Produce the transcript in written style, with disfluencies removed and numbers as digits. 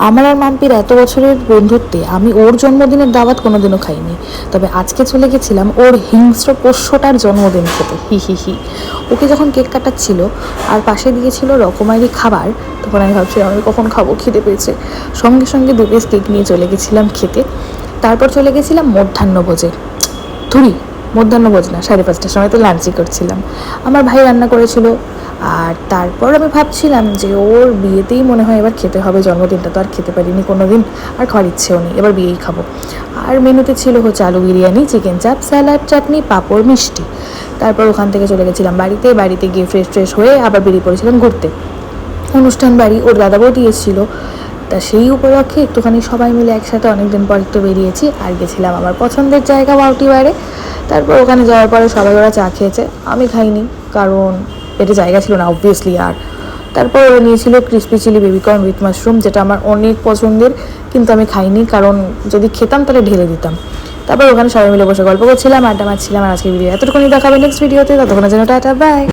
আমার আর মাম্পির এত বছরের বন্ধুত্বে আমি ওর জন্মদিনের দাওয়াত কোনোদিনও খাইনি, তবে আজকে চলে গেছিলাম ওর হিংস্র পোষ্যটার জন্মদিন খেতে। হি হি হি। ওকে যখন কেক কাটাচ্ছিল আর পাশে দিয়েছিল রকমারি খাবার, তখন আমি ভাবছিলাম আমি কখন খাবো, খিদে পেয়েছে। সঙ্গে সঙ্গে 2 পিস কেক নিয়ে চলে গেছিলাম খেতে। তারপর চলে গেছিলাম মধ্যাহ্নভোজে। ধুরি, মধ্যাহ্নভোজ না, 5:30টার সময় তো লাঞ্চই করছিলাম। আমার ভাই রান্না করেছিল। আর তারপর আমি ভাবছিলাম যে ওর বিয়েতেই মনে হয় এবার খেতে হবে, জন্মদিনটা তো আর খেতে পারিনি কোনো দিন, আর খাওয়ার ইচ্ছেও নেই, এবার বিয়েই খাবো। আর মেনুতে ছিল হচ্ছে আলু বিরিয়ানি, চিকেন চাপ, স্যালাড, চাটনি, পাঁপড়, মিষ্টি। তারপর ওখান থেকে চলে গেছিলাম বাড়িতে গিয়ে ফ্রেশ হয়ে আবার বেরিয়ে পড়েছিলাম ঘুরতে। অনুষ্ঠান বাড়ি ওর দাদা বৌদি এসেছিলো, তা সেই উপলক্ষে একটুখানি সবাই মিলে একসাথে অনেকদিন পর একটু বেরিয়েছি। আর গেছিলাম আমার পছন্দের জায়গা বাউটিবারে। তারপর ওখানে যাওয়ার পরে সবাই ওরা চা খেয়েছে, আমি খাইনি, কারণ পেটে জায়গা ছিল না অবভিয়াসলি। আর তারপর ওরা নিয়েছিল crispy chilli baby corn with mushroom, যেটা আমার অনেক পছন্দের, কিন্তু আমি খাইনি, কারণ যদি খেতাম তাহলে ঢেলে দিতাম। তারপর ওখানে সবাই মিলে বসে গল্প করছিলাম, আড্ডা মারছিলাম। আর আজকে ভিডিও এতটুকুনি দেখাবে নেক্সট ভিডিওতে, ততক্ষণের জন্য টাটা, বাই।